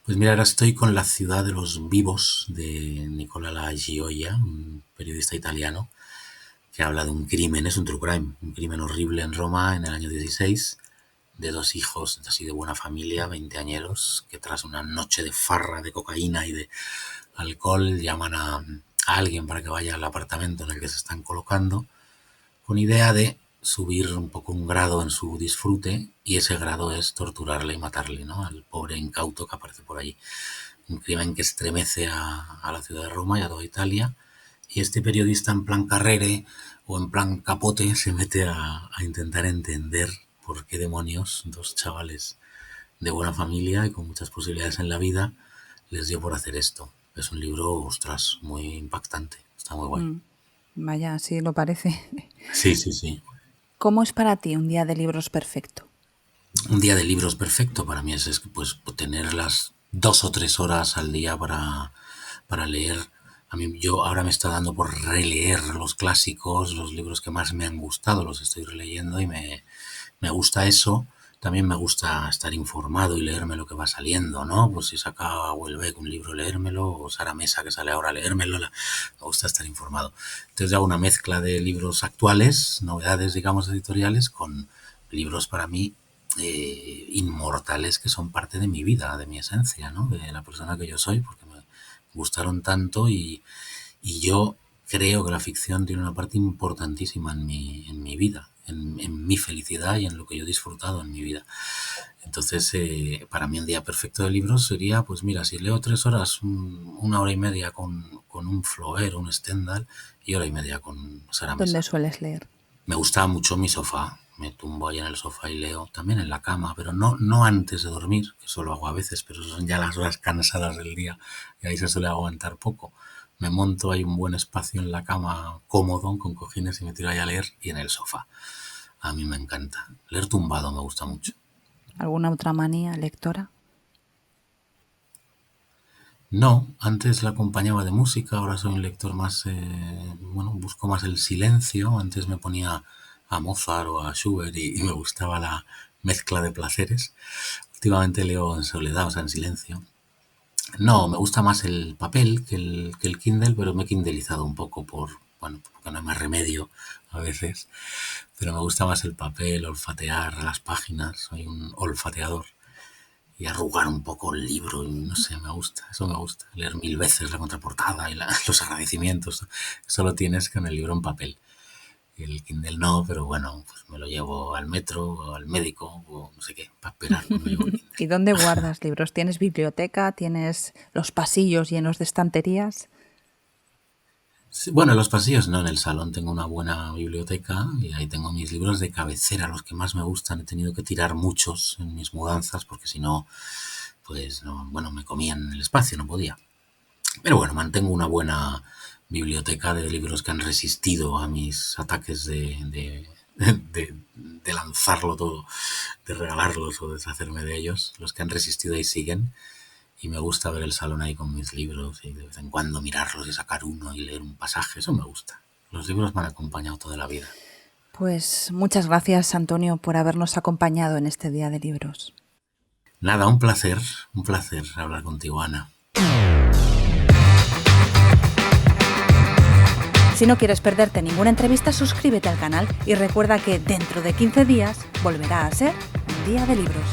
Pues mira, ahora estoy con La ciudad de los vivos de Nicola Gioia, un periodista italiano que habla de un crimen, es un true crime, un crimen horrible en Roma en el año 16, de dos hijos así de buena familia, veinteañeros, que tras una noche de farra, de cocaína y de alcohol llaman a alguien para que vaya al apartamento en el que se están colocando, con idea de subir un poco un grado en su disfrute, y ese grado es torturarle y matarle, ¿no? Al pobre incauto que aparece por allí. Un crimen que estremece a la ciudad de Roma y a toda Italia, y este periodista en plan Carrere o en plan Capote se mete a intentar entender por qué demonios dos chavales de buena familia y con muchas posibilidades en la vida les dio por hacer esto. Es un libro, ostras, muy impactante, está muy guay. Vaya, así lo parece. Sí, sí, sí. ¿Cómo es para ti un día de libros perfecto? Un día de libros perfecto para mí es pues tener las 2 o 3 horas al día para leer. A mí yo ahora me está dando por releer los clásicos, los libros que más me han gustado, los estoy releyendo y me gusta eso. También me gusta estar informado y leerme lo que va saliendo, ¿no? Pues si saca Houellebecq un libro, leérmelo, o Sara Mesa, que sale ahora, leérmelo. Me gusta estar informado. Entonces hago una mezcla de libros actuales, novedades, digamos, editoriales, con libros para mí inmortales que son parte de mi vida, de mi esencia, ¿no? De la persona que yo soy, porque me gustaron tanto y yo creo que la ficción tiene una parte importantísima en mi vida, en mi felicidad y en lo que yo he disfrutado en mi vida. Entonces, para mí un día perfecto de libros sería, pues mira, si leo 3 horas, 1 hora y media con un Flaubert, un Stendhal, y hora y media con Sara Mesa. ¿Dónde sueles leer? Me gusta mucho mi sofá. Me tumbo ahí en el sofá y leo, también en la cama, pero no antes de dormir, que eso lo hago a veces, pero son ya las horas cansadas del día y ahí se suele aguantar poco. Me monto ahí un buen espacio en la cama cómodo, con cojines, y me tiro ahí a leer, y en el sofá. A mí me encanta. Leer tumbado me gusta mucho. ¿Alguna otra manía lectora? No, antes la acompañaba de música, ahora soy un lector más, busco más el silencio. Antes me ponía a Mozart o a Schubert y me gustaba la mezcla de placeres. Últimamente leo en soledad, o sea, en silencio. No, me gusta más el papel que el Kindle, pero me he kindleizado un poco porque no hay más remedio a veces. Pero me gusta más el papel, olfatear las páginas, soy un olfateador. Y arrugar un poco el libro, y no sé, eso me gusta. Leer 1000 veces la contraportada y los agradecimientos. Eso lo tienes con el libro en papel. El Kindle no, pero bueno, pues me lo llevo al metro o al médico o no sé qué, para esperar. ¿Y dónde guardas libros? ¿Tienes biblioteca? ¿Tienes los pasillos llenos de estanterías? Sí, bueno, en los pasillos no, en el salón tengo una buena biblioteca y ahí tengo mis libros de cabecera, los que más me gustan. He tenido que tirar muchos en mis mudanzas porque si no, pues no, bueno, me comían el espacio, no podía. Pero bueno, mantengo una buena biblioteca de libros que han resistido a mis ataques de lanzarlo todo, de regalarlos o deshacerme de ellos. Los que han resistido ahí siguen. Y me gusta ver el salón ahí con mis libros y de vez en cuando mirarlos y sacar uno y leer un pasaje. Eso me gusta. Los libros me han acompañado toda la vida. Pues muchas gracias, Antonio, por habernos acompañado en este día de libros. Nada, un placer hablar contigo, Ana. Si no quieres perderte ninguna entrevista, suscríbete al canal y recuerda que dentro de 15 días volverá a ser un día de libros.